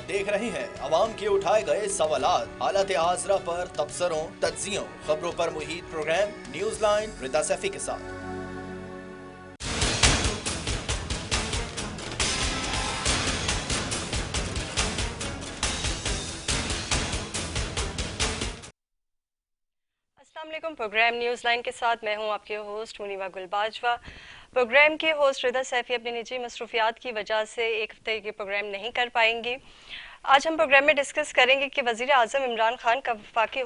देख रहे हैं अवाम के उठाए गए सवालात, हालत आसरा पर तबसरों, तज्जियों, खबरों पर मुहित प्रोग्राम न्यूज लाइन रिदा सैफी के साथ। अस्सलाम वालेकुम। प्रोग्राम न्यूज़ लाइन के साथ मैं हूं आपके होस्ट मुनीवा गुलबाजवा। प्रोग्राम की होस्ट रिदा सैफी अपनी निजी मसरूफियात की वजह से एक हफ्ते के प्रोग्राम नहीं कर पाएंगी। आज हम प्रोग्राम में डिस्कस करेंगे कि वज़ीर आज़म इमरान खान का वफाकी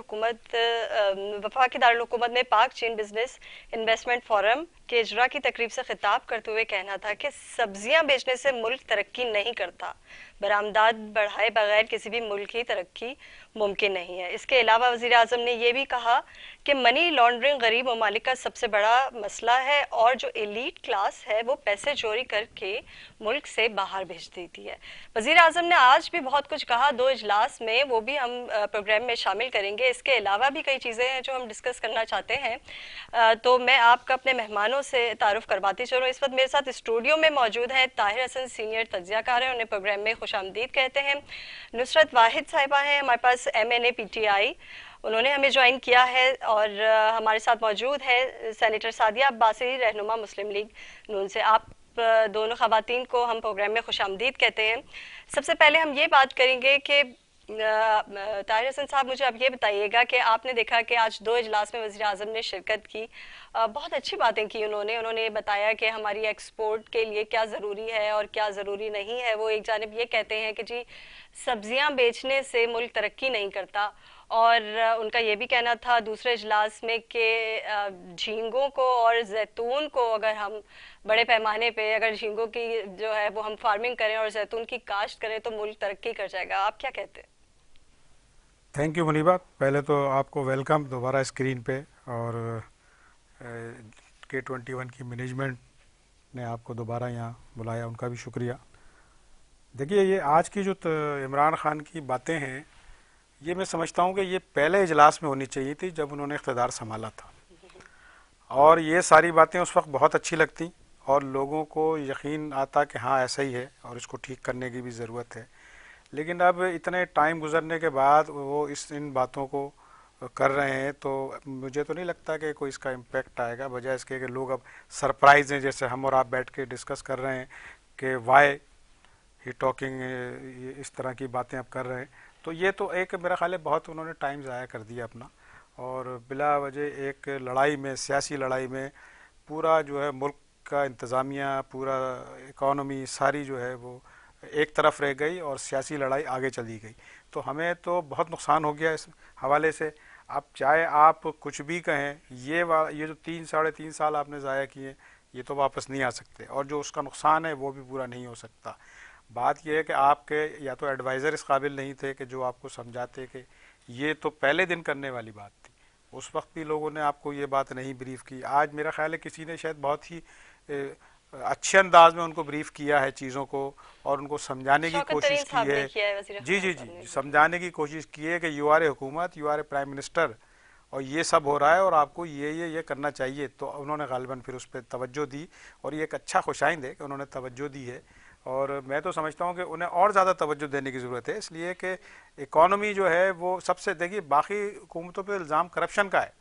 दारुल हुकूमत में पाक चीन बिजनेस इन्वेस्टमेंट फोरम के इजरा की तकरीब से खिताब करते हुए कहना था कि सब्जियां बेचने से मुल्क तरक्की नहीं करता, बरामदात बढ़ाए बगैर किसी भी मुल्क की तरक्की मुमकिन नहीं है। इसके अलावा वज़ीर आज़म ने यह भी कहा कि मनी लॉन्ड्रिंग गरीब ममालिक का सबसे बड़ा मसला है और जो एलीट क्लास है वो पैसे चोरी करके मुल्क से बाहर भेज देती है। वज़ीर आज़म ने आज भी बहुत कुछ कहा 2 इजलास में, वो भी हम प्रोग्राम में शामिल करेंगे। इसके अलावा भी कई चीज़ें हैं जो हम डिस्कस करना चाहते हैं। तो मैं आपका अपने मेहमानों से तारुफ करवाती चलूँ। इस वक्त मेरे साथ स्टूडियो में मौजूद हैं ताहिर हसन, सीनियर तज्जियाकार हैं, उन्हें प्रोग्राम में खुशामदीद कहते हैं। नुसरत वाहिद साहिबा हैं हमारे पास, MNA PTI, उन्होंने हमें ज्वाइन किया है। और हमारे साथ मौजूद है सेनेटर सादिया अब्बासी, रहनुमा मुस्लिम लीग नून से। आप दोनों खवातीन को हम प्रोग्राम में खुशामदीद कहते हैं। सबसे पहले हम ये बात करेंगे कि ताहिर हसन साहब, मुझे अब ये बताइएगा कि आपने देखा कि आज 2 इजलास में वज़ीर आज़म ने शिरकत की, बहुत अच्छी बातें की उन्होंने बताया कि हमारी एक्सपोर्ट के लिए क्या ज़रूरी है और क्या ज़रूरी नहीं है। वो एक जानिब ये कहते हैं कि जी सब्जियां बेचने से मुल्क तरक्की नहीं करता, और उनका ये भी कहना था दूसरे इजलास में कि झींगों को और जैतून को अगर हम बड़े पैमाने पे अगर झींगों की जो है वो हम फार्मिंग करें और जैतून की काश्त करें तो मुल्क तरक्की कर जाएगा। आप क्या कहते हैं? Thank you Muniba. पहले तो आपको वेलकम दोबारा स्क्रीन पे, और K21 की मैनेजमेंट ने आपको दोबारा यहाँ बुलाया, उनका भी शुक्रिया। देखिए, ये आज की जो इमरान खान की बातें हैं, ये मैं समझता हूँ कि ये पहले इजलास में होनी चाहिए थी जब उन्होंने इख्तिदार संभाला था, और ये सारी बातें उस वक्त बहुत अच्छी लगती और लोगों को यकीन आता कि हाँ ऐसा ही है और इसको ठीक करने की भी ज़रूरत है। लेकिन अब इतने टाइम गुजरने के बाद वो इन बातों को कर रहे हैं, तो मुझे तो नहीं लगता कि कोई इसका इम्पेक्ट आएगा, बजाय इसके कि लोग अब सरप्राइज हैं, जैसे हम और आप बैठ के डिस्कस कर रहे हैं कि वाई ही टॉकिंग, इस तरह की बातें अब कर रहे हैं। तो ये तो एक मेरा ख्याल है बहुत उन्होंने टाइम ज़ाया कर दिया अपना, और बिला वजह एक लड़ाई में, सियासी लड़ाई में पूरा जो है मुल्क का इंतज़ामिया, पूरा इकॉनमी सारी जो है वो एक तरफ रह गई और सियासी लड़ाई आगे चली गई। तो हमें तो बहुत नुकसान हो गया इस हवाले से। अब चाहे आप कुछ भी कहें, ये जो 3 साढ़े 3 साल आपने ज़ाया किए, ये तो वापस नहीं आ सकते, और जो उसका नुकसान है वो भी पूरा नहीं हो सकता। बात यह है कि आपके या तो एडवाइज़र इस काबिल नहीं थे कि जो आपको समझाते कि ये तो पहले दिन करने वाली बात थी, उस वक्त भी लोगों ने आपको ये बात नहीं ब्रीफ की। आज मेरा ख्याल है किसी ने शायद बहुत ही अच्छे अंदाज में उनको ब्रीफ किया है चीज़ों को, और उनको समझाने की शौकत तरीन कोशिश की साहब ने है। किया है, वज़ीर जी ख़ाना जी साहब जी, ने भी। समझाने की कोशिश की है कि यू आर ए हुकूमत, you are a prime minister, और ये सब हो रहा है और आपको ये करना चाहिए। तो उन्होंने गालिबन फिर उस पर तवज्जो दी, और ये एक अच्छा खुशाइंद है कि उन्होंने तवज्जो दी है। और मैं तो समझता हूँ कि उन्हें और ज़्यादा तवज्जो देने की ज़रूरत है, इसलिए कि इकॉनमी जो है वो सबसे, देखिए बाकी हुकूमतों पर इल्ज़ाम करप्शन का है,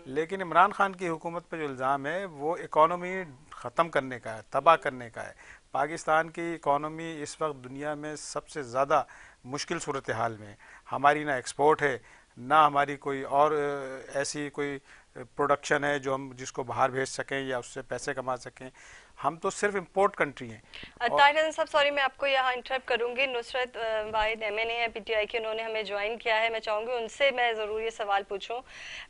लेकिन इमरान खान की हुकूमत पर जो इल्ज़ाम है वो इकॉनमी ख़त्म करने का है, तबाह करने का है। पाकिस्तान की इकॉनमी इस वक्त दुनिया में सबसे ज़्यादा मुश्किल सूरत हाल में है। हमारी ना एक्सपोर्ट है, ना हमारी कोई और ऐसी कोई प्रोडक्शन है जो हम जिसको बाहर भेज सकें या उससे पैसे कमा सकें। हम तो सिर्फ इंपोर्ट कंट्री हैं। और ताहिर साहब, सॉरी मैं आपको यहाँ इंटरप्ट करूंगी। नुसरत वाहिद MNA है PTI की, उन्होंने हमें ज्वाइन किया है। मैं चाहूँगी उनसे मैं ज़रूर ये सवाल पूछूं।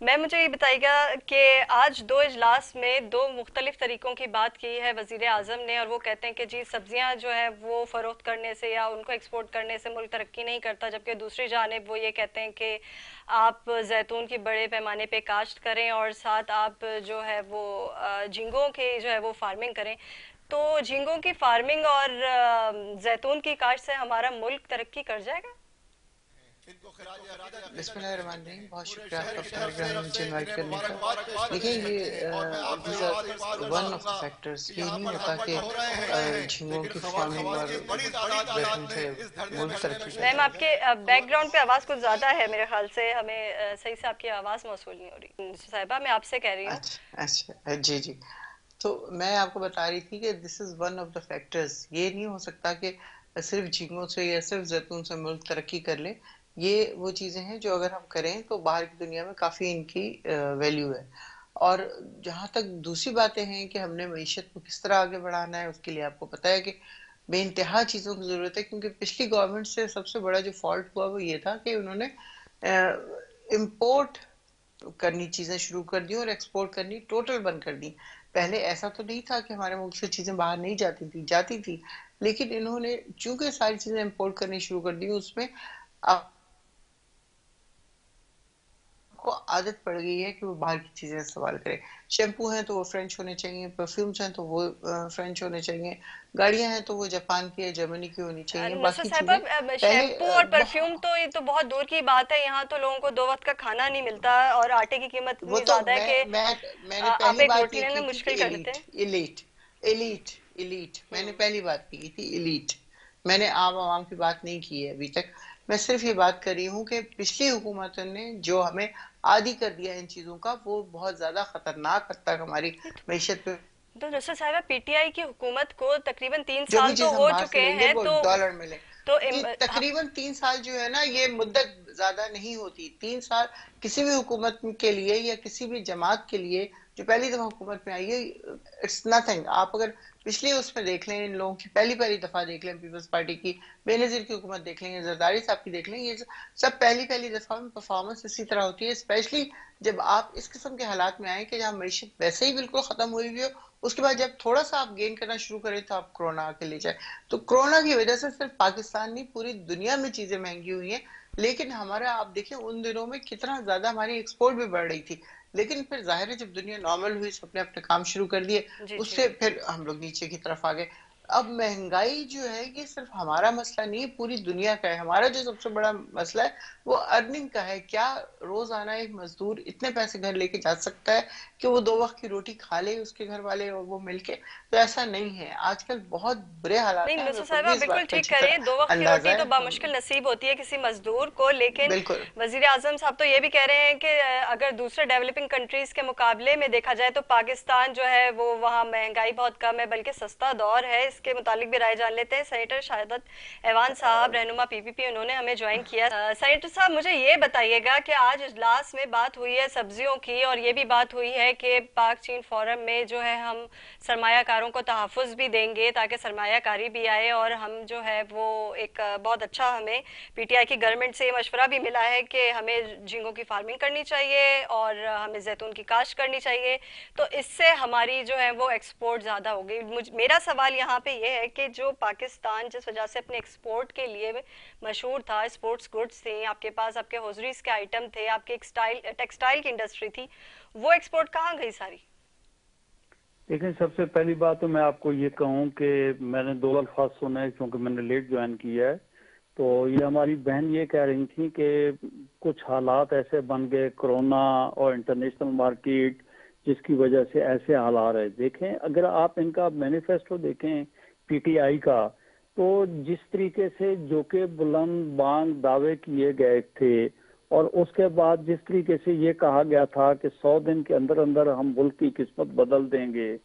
मैं मुझे ये बताइएगा कि आज 2 इजलास में 2 मुख्तलिफ तरीक़ों की बात की है वज़ीर आज़म ने, और वो कहते हैं कि जी सब्जियाँ जो है वो फ़रोख्त करने से या उनको एक्सपोर्ट करने से मुल्क तरक्की नहीं करता, जबकि दूसरी जानिब वो ये कहते हैं कि आप जैतून की बड़े पैमाने पे काश्त करें और साथ आप जो है वो झींगों की जो है वो फार्मिंग करें। तो झींगों की फार्मिंग और जैतून की काश्त से हमारा मुल्क तरक्की कर जाएगा? बिस्मिल्लाहिर्रहमानिर्रहीम। बहुत शुक्रिया आपका प्रोग्राम मुझे इनवाइट करने का। देखिए ये these are one of the factors. ये नहीं होता कि झींगों की फार्मिंग और बैठने से मुल्क तरक्की मैम करता आपके बैकग्राउंड पे आवाज़ कुछ ज़्यादा है मेरे ख्याल से, हमें सही से आपकी आवाज़ मौसूल नहीं हो रही। साहिबा मैं आपसे कह रही है। हूँ। अच्छा जी जी। तो मैं आपको बता रही थी कि this is one of the factors. ये नहीं हो सकता कि सिर्फ झींगों से या सिर्फ जैतून से मुल्क तरक्की कर ले। ये वो चीजें हैं जो अगर हम करें तो बाहर की दुनिया में काफी इनकी वैल्यू है। और जहां तक दूसरी बातें हैं कि हमने मईशत को किस तरह आगे बढ़ाना है, उसके लिए आपको पता है कि बेइंतहा चीजों की जरूरत है। क्योंकि पिछली गवर्नमेंट से सबसे बड़ा जो फॉल्ट हुआ वो ये था कि उन्होंने इम्पोर्ट करनी चीजें शुरू कर दी और एक्सपोर्ट करनी टोटल बंद कर दी। पहले ऐसा तो नहीं था कि हमारे मुल्क से चीजें बाहर नहीं जाती थी, लेकिन इन्होंने चूंकि सारी चीजें इम्पोर्ट करनी शुरू कर दी, उसमें को आदत पड़ गई है कि वो बाहर की चीजें इस्तेमाल करें। शैम्पू हैं तो वो फ्रेंच होने चाहिए, परफ्यूम्स हैं तो वो फ्रेंच होने चाहिए, गाड़ियां हैं तो वो जापान की या जर्मनी की होनी चाहिए। नुसरत बाकी साहिबा, चीजें पहले शैम्पू और परफ्यूम तो ये तो बहुत दूर की बात है। यहाँ तो लोगों को 2 वक्त का खाना नहीं मिलता और आटे की कीमत वो इतनी तो ज्यादा है कि मैंने आप पहली एक बात रोटी ये लेना की थी कि मुश्किल कर लेते एलीट हैं। एलीट एलीट एलीट मैंने हम्म। पहली बात की थी एलीट। मैंने आम आवाम की बात नहीं की है अभी तक। मैं सिर्फ ये बात कर रही हूँ कि पिछली हुकूमत ने जो हमें आदी कर दिया इन चीजों का, वो बहुत ज्यादा खतरनाक हद तक हमारी मैशत पे। तो नुसरत साहिबा, पीटीआई की हुकूमत को तकरीबन 3 जो भी साल तो चीज हम हो बाहर से चुके लेंगे हैं, वो तो डॉलर में लें। तो तकरीबन 3 साल जो है ना, ये मुद्दत ज्यादा नहीं होती। 3 साल किसी भी हुकूमत के लिए या किसी भी जमात के लिए जो पहली दफा हुकूमत में आई है, इट्स नथिंग। आप अगर पिछले उसमें देख लें, इन लोगों की पहली पहली दफा देख लें, पीपल्स पार्टी की बेनजीर की हुकूमत देख लें, जरदारी साहब की देख लें, ये सब पहली पहली दफा में परफॉर्मेंस इसी तरह होती है। स्पेशली जब आप इस किस्म के हालात में आए कि जहाँ मैशत वैसे ही बिल्कुल खत्म हुई हुई हो, उसके बाद जब थोड़ा सा आप गेन करना शुरू करें तो आप कोरोना आके ले जाए। तो कोरोना की वजह से सिर्फ पाकिस्तान नहीं, पूरी दुनिया में चीजें महंगी हुई हैं। लेकिन हमारा आप देखिए उन दिनों में कितना ज्यादा हमारी एक्सपोर्ट भी बढ़ रही थी। लेकिन फिर जाहिर है जब दुनिया नॉर्मल हुई, सबने अपने काम शुरू कर दिए, जी जी। उससे फिर हम लोग नीचे की तरफ आ गए। अब महंगाई जो है ये सिर्फ हमारा मसला नहीं है, पूरी दुनिया का है। हमारा जो सबसे बड़ा मसला है वो अर्निंग का है। क्या रोजाना एक मजदूर इतने पैसे घर लेके जा सकता है कि वो 2 वक्त की रोटी खा ले, उसके घर वाले और वो मिलके? तो ऐसा नहीं है। आजकल बहुत बुरे हालात नहीं हैं, हमें नुसरत खुद साहिबा, भी आप इस बिल्कुल बात का ठीक अच्छी कह रही तरह हैं। 2 वक्त की अंदाजा रोटी तो है। बामुश्किल नसीब होती है किसी मजदूर को, लेकिन बिल्कुल वजीर आजम साहब तो ये भी कह रहे हैं कि अगर दूसरे डेवलपिंग कंट्रीज के मुकाबले में देखा जाए तो पाकिस्तान जो है वो वहाँ महंगाई बहुत कम है, बल्कि सस्ता दौर है। इसके मुतालिक भी राय जान लेते हैं। सेनेटर शाहादत ऐवान साहब, रहनुमा पीपीपी, उन्होंने हमें ज्वाइन किया। सेनेटर साहब, मुझे ये बताइएगा कि आज इजलास में बात हुई है सब्जियों की, और ये भी बात हुई है कि पाक चीन फोरम में जो है हम सरमायाकारों को तहफ़्फ़ुज़ भी देंगे ताकि सरमायाकारी भी आए, और हम जो है वो एक बहुत अच्छा, हमें पीटीआई की गवर्नमेंट से मशवरा भी मिला है कि हमें झींगों की फार्मिंग करनी चाहिए और हमें जैतून की काश्त करनी चाहिए। तो इससे हमारी जो है वो एक्सपोर्ट ज़्यादा होगी। मेरा सवाल यहाँ पे ये है कि जो पाकिस्तान जिस वजह से अपने एक्सपोर्ट के लिए मशहूर था, स्पोर्ट्स गुड्स थे आपके पास, आपके हॉजरीज के आइटम थे, आपकी टेक्सटाइल की इंडस्ट्री थी, वो एक्सपोर्ट कहाँ गई सारी? लेकिन सबसे पहली बात तो मैं आपको ये कहूँ कि मैंने 2 अल्फाज सुने हैं क्योंकि मैंने लेट ज्वाइन किया है। तो ये हमारी बहन ये कह रही थी कि कुछ हालात ऐसे बन गए, कोरोना और इंटरनेशनल मार्केट, जिसकी वजह से ऐसे हालात है। देखें, अगर आप इनका मैनिफेस्टो देखें पीटीआई का, तो जिस तरीके से जो के बुलंद बांग दावे किए गए थे और उसके बाद जिस तरीके से ये कहा गया था कि 100 दिन के अंदर अंदर हम मुल्क की किस्मत बदल देंगे,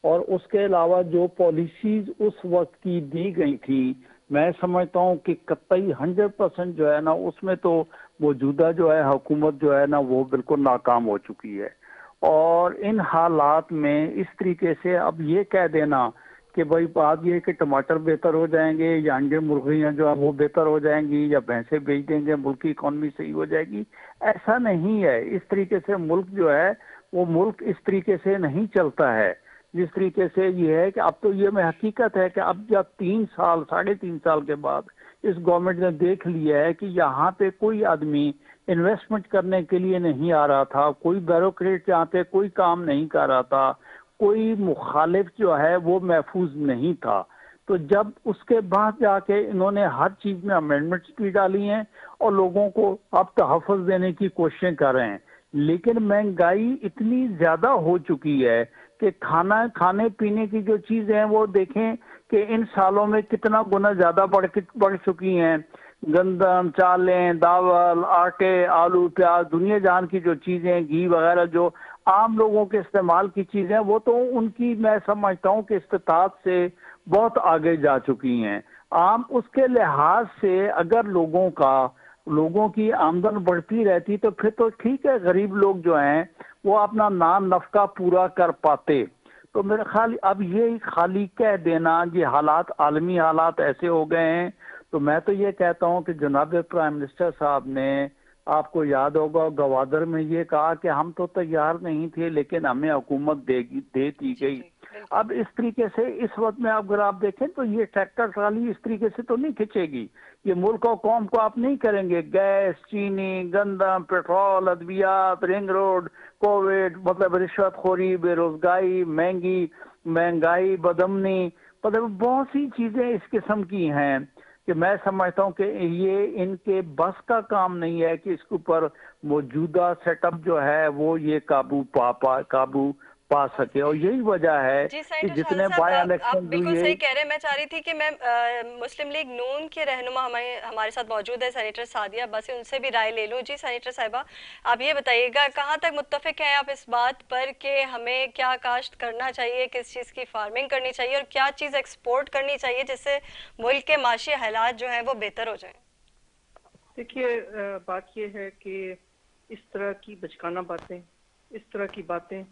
और उसके अलावा जो पॉलिसीज उस वक्त की दी गई थी, मैं समझता हूँ कि कतई 100% जो है ना, उसमें तो मौजूदा जो है हुकूमत जो है ना वो बिल्कुल नाकाम हो चुकी है। और इन हालात में इस तरीके से अब ये कह देना कि भाई बात ये कि टमाटर बेहतर हो जाएंगे या अंडे मुर्गियां जो है वो बेहतर हो जाएंगी या भैंसे बेच देंगे मुल्क की इकॉनमी सही हो जाएगी, ऐसा नहीं है। इस तरीके से मुल्क जो है वो मुल्क इस तरीके से नहीं चलता है। जिस तरीके से ये है कि अब तो ये में हकीकत है कि अब जब 3 साल 3.5 साल के बाद इस गवर्नमेंट ने देख लिया है कि यहाँ पे कोई आदमी इन्वेस्टमेंट करने के लिए नहीं आ रहा था, कोई ब्यूरोक्रेट यहाँ पे कोई काम नहीं कर रहा था, कोई मुखालिफ जो है वो महफूज नहीं था, तो जब उसके बाद जाके इन्होंने हर चीज में अमेंडमेंट्स भी डाली हैं और लोगों को अब तहफ़्फ़ुज़ देने की कोशिशें कर रहे हैं, लेकिन महंगाई इतनी ज्यादा हो चुकी है कि खाने पीने की जो चीजें हैं वो देखें कि इन सालों में कितना गुना ज्यादा बढ़ चुकी हैं। गंदम, चालें, दावल, आटे, आलू, प्याज, दुनिया जहान की जो चीजें, घी वगैरह जो आम लोगों के इस्तेमाल की चीजें, वो तो उनकी मैं समझता हूँ कि इस्तेताब से बहुत आगे जा चुकी हैं। आम उसके लिहाज से अगर लोगों की आमदन बढ़ती रहती तो फिर तो ठीक है, गरीब लोग जो हैं वो अपना नाम नफका पूरा कर पाते। तो मेरे ख्याल अब ये खाली कह देना, ये हालात, आलमी हालात ऐसे हो गए हैं, तो मैं तो ये कहता हूँ कि जनाब प्राइम मिनिस्टर साहब ने, आपको याद होगा गवादर में ये कहा कि हम तो तैयार नहीं थे लेकिन हमें हुकूमत दे दी गई। अब इस तरीके से इस वक्त में अगर आप देखें तो ये ट्रैक्टर ट्राली इस तरीके से तो नहीं खिंचेगी, ये मुल्क और कौम को आप नहीं करेंगे। गैस, चीनी, गंदम, पेट्रोल, अद्वियात, रिंग रोड, कोविड, मतलब रिश्वतखोरी, बेरोजगारी, महंगाई, बदमनी, मतलब बहुत सी चीजें इस किस्म की हैं कि मैं समझता हूं कि ये इनके बस का काम नहीं है कि इसके ऊपर मौजूदा सेटअप जो है वो ये काबू पा सके। और यही वजह है कि जितने बाय आप इलेक्शन बिल्कुल सही कह रहे हैं। मैं चाह रही थी कि मैं मुस्लिम लीग नून के रहनुमा हमारे साथ मौजूद है सेनेटर सादिया बस, उनसे भी राय ले लूं। जी सेनेटर साहिबा, आप ये बताइएगा कहाँ तक मुत्तफिक हैं आप इस बात पर कि हमें क्या काश्त करना चाहिए, किस चीज़ की फार्मिंग करनी चाहिए और क्या चीज़ एक्सपोर्ट करनी चाहिए जिससे मुल्क के माशी हालात जो हैं वो बेहतर हो जाएं? देखिए, बात ये है कि इस तरह की बचकाना बातें, इस तरह की बातें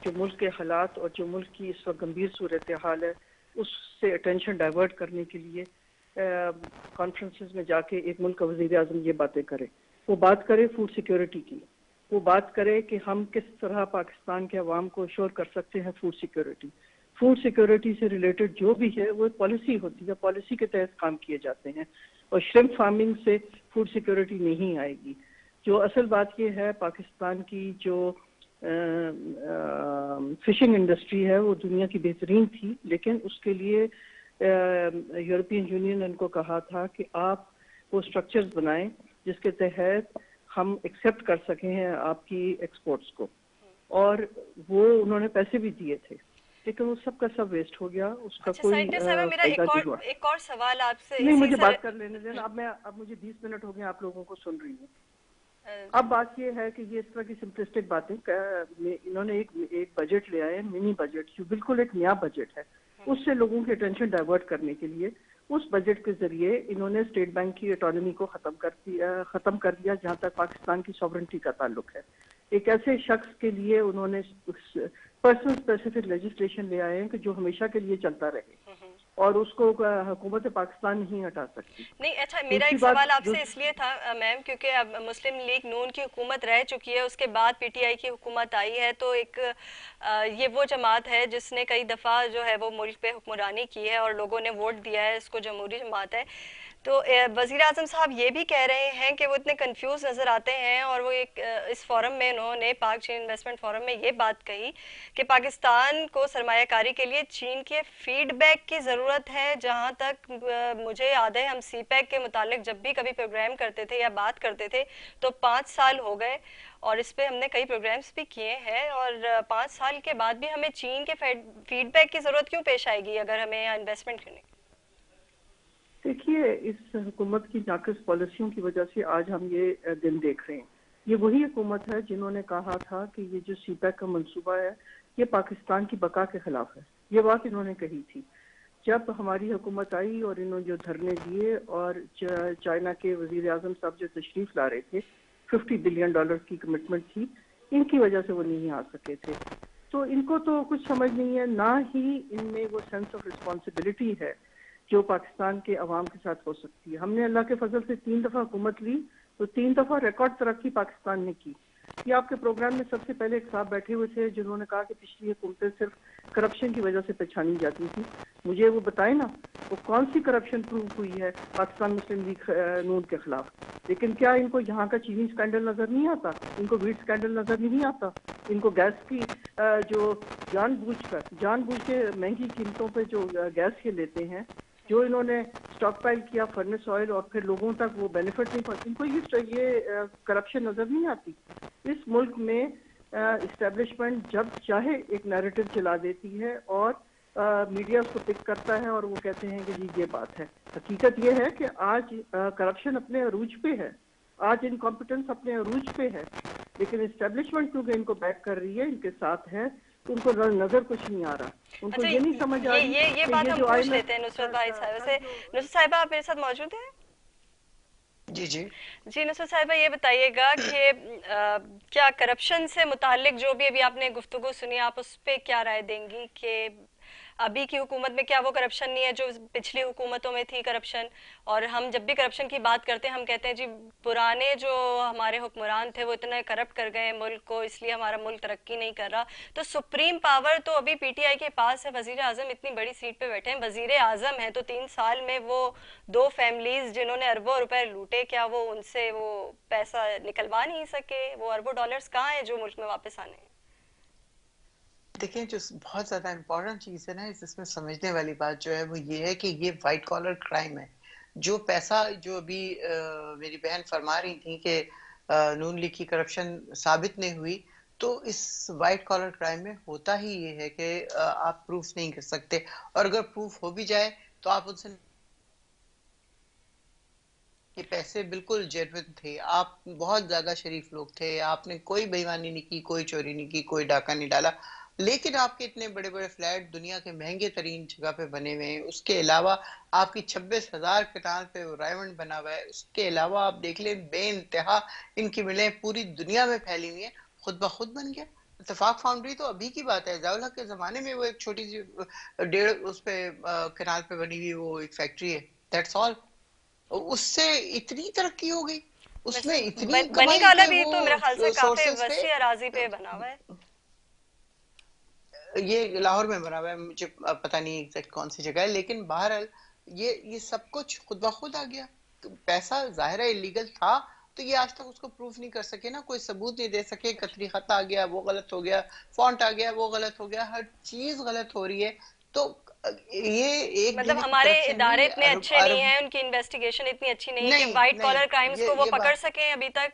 जो मुल्क के हालात और जो मुल्क की इस वक्त गंभीर सूरत हाल है उससे अटेंशन डाइवर्ट करने के लिए कॉन्फ्रेंसेस में जाके एक मुल्क का वज़ीर आज़म ये बातें करे। वो बात करे फूड सिक्योरिटी की, वो बात करे कि हम किस तरह पाकिस्तान के अवाम को श्योर कर सकते हैं फूड सिक्योरिटी। फूड सिक्योरिटी से रिलेटेड जो भी है वो एक पॉलिसी होती है, पॉलिसी के तहत काम किए जाते हैं और श्रिम्प फार्मिंग से फूड सिक्योरिटी नहीं आएगी। जो असल बात ये है, पाकिस्तान की जो फिशिंग इंडस्ट्री है वो दुनिया की बेहतरीन थी, लेकिन उसके लिए यूरोपियन यूनियन ने उनको कहा था कि आप वो स्ट्रक्चर्स बनाएं जिसके तहत हम एक्सेप्ट कर सकें हैं आपकी एक्सपोर्ट्स को, और वो उन्होंने पैसे भी दिए थे, लेकिन वो सब का सब वेस्ट हो गया। उसका कोई मेरा एक और सवाल आपसे, नहीं मुझे बात कर लेने देना। अब मुझे 20 मिनट हो गए आप लोगों को सुन रही हूँ। अब बात ये है कि ये इस तरह की सिंपलिस्टिक बातें, इन्होंने एक बजट ले आए, मिनी बजट, जो बिल्कुल एक नया बजट है, उससे लोगों की अटेंशन डाइवर्ट करने के लिए उस बजट के जरिए इन्होंने स्टेट बैंक की ऑटोनॉमी को खत्म कर दिया जहां तक पाकिस्तान की सॉवरेंटी का ताल्लुक है। एक ऐसे शख्स के लिए उन्होंने पर्सनल स्पेसिफिक लेजिस्लेशन ले आए हैं कि जो हमेशा के लिए चलता रहे और उसको हुकूमत पाकिस्तान नहीं हटा सकती। नहीं, अच्छा, मेरा एक सवाल आपसे इसलिए था मैम क्योंकि अब मुस्लिम लीग नून की हुकूमत रह चुकी है, उसके बाद पीटीआई की हुकूमत आई है, तो एक ये वो जमात है जिसने कई दफ़ा जो है वो मुल्क पे हुक्मरानी की है और लोगों ने वोट दिया है, इसको जमहूरी जमात है। तो वज़ीर आज़म साहब ये भी कह रहे हैं कि वो इतने कंफ्यूज नज़र आते हैं और वो एक इस फोरम में उन्होंने पाक चीन इन्वेस्टमेंट फोरम में ये बात कही कि पाकिस्तान को सरमायाकारी के लिए चीन के फीडबैक की ज़रूरत है। जहाँ तक मुझे याद है, हम सीपैक के मुतालिक जब भी कभी प्रोग्राम करते थे या बात करते थे तो 5 साल हो गए और इस पर हमने कई प्रोग्राम्स भी किए हैं, और 5 साल के बाद भी हमें चीन के फीडबैक की ज़रूरत क्यों पेश आएगी अगर हमें यहाँ इन्वेस्टमेंट करने? देखिए, इस हुकूमत की नाक़िस पॉलिसियों की वजह से आज हम ये दिन देख रहे हैं। ये वही हुकूमत है जिन्होंने कहा था कि ये जो सीपैक का मंसूबा है ये पाकिस्तान की बका के खिलाफ है। ये बात इन्होंने कही थी जब हमारी हुकूमत आई और इन्होंने जो धरने दिए और चाइना के वज़ीर आज़म साहब जो तशरीफ ला रहे थे, $50 बिलियन की कमिटमेंट थी, इनकी वजह से वो नहीं आ सके थे। तो इनको तो कुछ समझ नहीं है, ना ही इनमें वो सेंस ऑफ रिस्पॉन्सिबिलिटी है जो पाकिस्तान के अवाम के साथ हो सकती है। हमने अल्लाह के फजल से 3 दफ़ा हुकूमत ली तो 3 दफ़ा रिकॉर्ड तरक्की पाकिस्तान ने की। ये आपके प्रोग्राम में सबसे पहले एक साहब बैठे हुए थे जिन्होंने कहा कि पिछली हुकूमतें सिर्फ करप्शन की वजह से पहचानी जाती थी। मुझे वो बताए ना, वो कौन सी करप्शन प्रूव हुई है पाकिस्तान मुस्लिम लीग नून के खिलाफ। लेकिन क्या इनको यहाँ का चीनी स्कैंडल नजर नहीं आता, इनको वीट स्कैंडल नजर नहीं आता, इनको गैस की जो जानबूझ के महंगी कीमतों पे जो गैस ये लेते हैं, जो इन्होंने स्टॉक पाइल किया फर्नेस ऑयल और फिर लोगों तक वो बेनिफिट नहीं पहुंचे, इनको ये करप्शन नजर नहीं आती। इस मुल्क में इस्टेब्लिशमेंट जब चाहे एक नैरेटिव चला देती है और मीडिया उसको पिक करता है और वो कहते हैं कि जी ये बात है। हकीकत ये है कि आज करप्शन अपने अरूज पे है, आज इनकॉम्पिटेंस अपने अरूज पे है, लेकिन इस्टेब्लिशमेंट क्योंकि इनको बैक कर रही है, इनके साथ है, तो उनको नजर कुछ नहीं आ रहा, उनको ये नहीं समझ आ रही। ये बात हम पूछ लेते हैं नुसरत भाई साहब से। नुसरत साहिबा आप मेरे साथ मौजूद हैं? जी जी जी नुसरत साहिबा, ये बताइएगा कि क्या करप्शन से मुतालिक जो भी अभी आपने गुफ्तगू सुनी, आप उस पर क्या राय देंगी कि अभी की हुकूमत में क्या वो करप्शन नहीं है जो पिछली हुकूमतों में थी करप्शन? और हम जब भी करप्शन की बात करते हैं हम कहते हैं जी पुराने जो हमारे हुक्मरान थे वो इतना करप्ट कर गए मुल्क को, इसलिए हमारा मुल्क तरक्की नहीं कर रहा। तो सुप्रीम पावर तो अभी पीटीआई के पास है, वजीर आजम इतनी बड़ी सीट पे बैठे हैं, वजीर आजम है, तो 3 साल में वो 2 फैमिलीज जिन्होंने अरबों रुपए लूटे, क्या वो उनसे वो पैसा निकलवा नहीं सके? वो अरबों डॉलर्स कहाँ हैं जो मुल्क में वापस आने हैं? देखिए, जो बहुत ज्यादा इम्पोर्टेंट चीज है ना इसमें समझने वाली बात जो है वो ये है कि ये व्हाइट कॉलर क्राइम है। जो पैसा जो अभी मेरी बहन फरमा रही थी कि नून लीग की करप्शन साबित नहीं हुई, तो इस व्हाइट कॉलर क्राइम में होता ही ये है कि आप प्रूफ नहीं कर सकते, और अगर प्रूफ हो भी जाए तो आप उनसे ये पैसे बिल्कुल जेन्युइन थे, आप बहुत ज्यादा शरीफ लोग थे, आपने कोई बेईमानी नहीं की, कोई चोरी नहीं की, कोई डाका नहीं डाला, लेकिन आपके इतने बड़े बड़े फ्लैट दुनिया के महंगे तरीन जगह पे बने हुए हैं, उसके अलावा आपकी 26,000 कनाल पे रायमंड बना हुआ है, उसके अलावा आप देख लें बेइंतहा इनकी मिलें पूरी दुनिया में फैली हुई है, खुद ब खुद बन गया। इत्तेफाक फाउंड्री तो अभी की बात है, ज़ियाउल हक के जमाने में वो एक छोटी सी 1.5 उस पे कनाल पे बनी हुई वो एक फैक्ट्री है, दैट्स ऑल। उससे इतनी तरक्की हो गई, उसमें इतनी बनी कमाई काला के भी तो मेरे ख्याल से वो काफी सोर्सेस थे। वसी अराजी पे बना हुआ है। ये लाहौर में बना हुआ है, मुझे पता नहीं एग्जैक्ट कौन सी जगह है, लेकिन बहरहाल ये सब कुछ खुद ब खुद आ गया। पैसा जाहिर है इलीगल था, तो ये आज तक उसको प्रूफ नहीं कर सके ना, कोई सबूत नहीं दे सके, कतरी खत आ गया वो गलत हो गया, फॉन्ट आ गया वो गलत हो गया, हर चीज गलत हो रही है। तो ये एक मतलब हमारे इदारे इतने अच्छे नहीं हैं, उनकी इन्वेस्टिगेशन इतनी अच्छी नहीं है कि व्हाइट कॉलर क्राइम्स को वो पकड़ सकें अभी तक,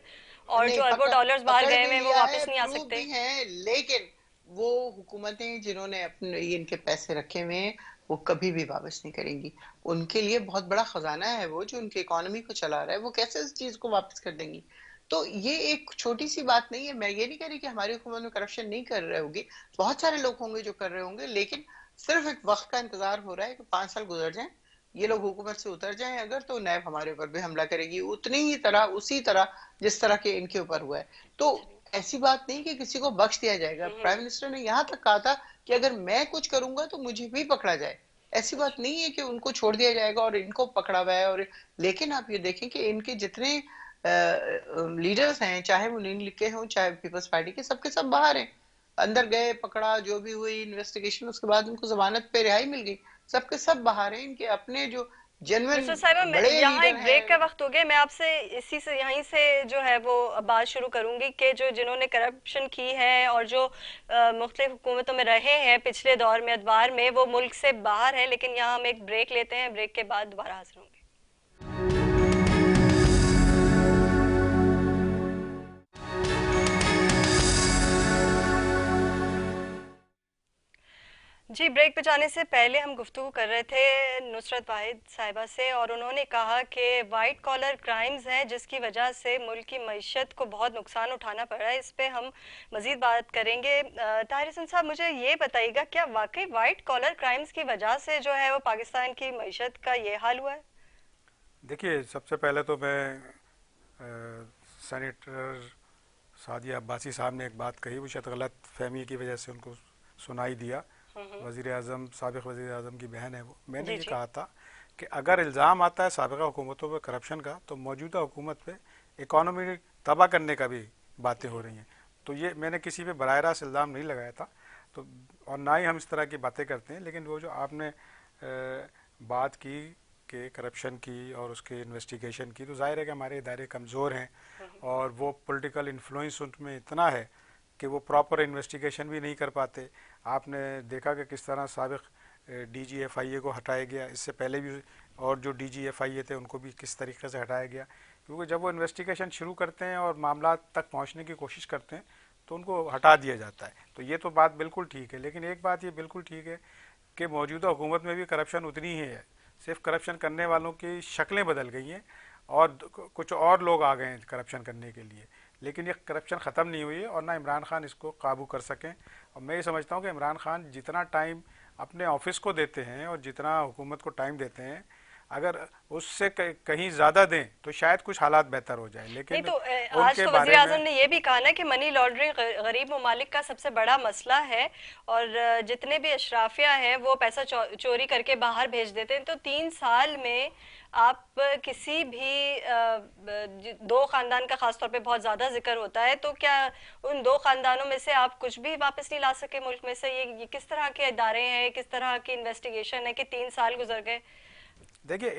और जो अरबों डॉलर्स बाहर गए हैं वो वापस नहीं आ सकते हैं। लेकिन वो हुकूमतें जिन्होंने अपने इनके पैसे रखे हुए हैं वो कभी भी वापस नहीं करेंगी। उनके लिए बहुत बड़ा खजाना है वो, जो उनकी इकोनॉमी को चला रहा है, वो कैसे इस चीज को वापस कर देंगी? तो ये एक छोटी सी बात नहीं है। मैं ये नहीं कह रही कि हमारी हुकूमत में करप्शन नहीं कर रहे होगी, बहुत सारे लोग होंगे जो कर रहे होंगे, लेकिन सिर्फ एक वक्त का इंतजार हो रहा है कि 5 साल गुजर जाएं, ये लोग हुकूमत से उतर जाएं अगर, तो नैब हमारे ऊपर भी हमला करेगी उतनी ही तरह, उसी तरह जिस तरह के इनके ऊपर हुआ है। तो ऐसी बात नहीं कि किसी को बख्श दिया जाएगा। प्राइम मिनिस्टर ने यहाँ तक कहा था कि अगर मैं कुछ करूंगा तो मुझे भी पकड़ा जाए। ऐसी बात नहीं है कि उनको छोड़ दिया जाएगा और इनको पकड़ा हुआ है। और लेकिन आप ये देखें कि इनके जितने लीडर्स हैं, चाहे वो नीन लीग के हों चाहे पीपल्स पार्टी के, सबके सब बाहर हैं। अंदर गए, पकड़ा, जो भी हुई इन्वेस्टिगेशन, उसके बाद उनको जमानत पे रिहाई मिल गई, सबके सब बाहर हैं। इनके अपने जो जेन्युइन बड़े यहाँ एक लीडर ब्रेक का हैं। वक्त हो गया, मैं आपसे इसी से यहीं से जो है वो बात शुरू करूंगी कि जो जिन्होंने करप्शन की है और जो मुख्तलिफ हुकूमतों में रहे हैं पिछले दौर में, अदवार में, वो मुल्क से बाहर है। लेकिन यहाँ हम एक ब्रेक लेते हैं, ब्रेक के बाद दोबारा हाजिर होंगे। जी, ब्रेक पे जाने से पहले हम गुफ्तगू कर रहे थे नुसरत वाहिद साहिबा से, और उन्होंने कहा कि वाइट कॉलर क्राइम्स हैं जिसकी वजह से मुल्क की मईशत को बहुत नुकसान उठाना पड़ रहा है। इस पे हम मज़ीद बात करेंगे। ताहिर हसन साहब, मुझे ये बताइएगा, क्या वाकई वाइट कॉलर क्राइम्स की वजह से जो है वो पाकिस्तान की मईशत का ये हाल हुआ है? देखिए, सबसे पहले तो मैं सेनेटर सादिया अब्बासी साहब ने एक बात कही, वो शायद गलत फहमी की वजह से उनको सुनाई दिया। वज़ीर आज़म, साबिक़ वज़ीर आज़म की बहन है वो। मैंने ये कहा था कि अगर इल्ज़ाम आता है साबिक़ा हुकूमतों पर करप्शन का, तो मौजूदा हुकूमत पे इकॉनमी तबाह करने का भी बातें हो रही हैं। तो ये मैंने किसी पे बराह रास्त इल्ज़ाम नहीं लगाया था, तो और ना ही हम इस तरह की बातें करते हैं। लेकिन वो जो आपने बात की कि करप्शन की और उसके इन्वेस्टिगेशन की, तो जाहिर है कि हमारे इदारे कमज़ोर हैं और वो पॉलिटिकल इन्फ्लुएंस उनमें इतना है कि वो प्रॉपर इन्वेस्टिगेशन भी नहीं कर पाते। आपने देखा कि किस तरह साबिक़ DGFIA को हटाया गया, इससे पहले भी और जो DGFIA थे उनको भी किस तरीके से हटाया गया, क्योंकि जब वो इन्वेस्टिगेशन शुरू करते हैं और मामला तक पहुंचने की कोशिश करते हैं तो उनको हटा दिया जाता है। तो ये तो बात बिल्कुल ठीक है, लेकिन एक बात ये बिल्कुल ठीक है कि मौजूदा हुकूमत में भी करप्शन उतनी ही है, सिर्फ करप्शन करने वालों की शक्लें बदल गई हैं और कुछ और लोग आ गए हैं करप्शन करने के लिए, लेकिन ये करप्शन ख़त्म नहीं हुई है और ना इमरान खान इसको काबू कर सकें। और मैं ये समझता हूँ कि इमरान खान जितना टाइम अपने ऑफिस को देते हैं और जितना हुकूमत को टाइम देते हैं, अगर उससे कहीं ज़्यादा दें तो शायद कुछ हालात बेहतर हो जाए। लेकिन नहीं तो आज तो वज़ीर आज़म ने ये भी कहा ना कि मनी लॉन्ड्रिंग गरीब ममालिक का सबसे बड़ा मसला है और जितने भी अशराफिया हैं वो पैसा चोरी करके बाहर भेज देते हैं। तो 3 साल में आप किसी भी दो खानदान का खासतौर पे बहुत ज़्यादा जिक्र होता है, तो क्या उन 2 खानदानों में से आप कुछ भी वापस नहीं ला सके मुल्क में से? ये किस तरह के इदारे हैं, किस तरह की इन्वेस्टिगेशन है कि 3 साल गुजर गए? देखिए,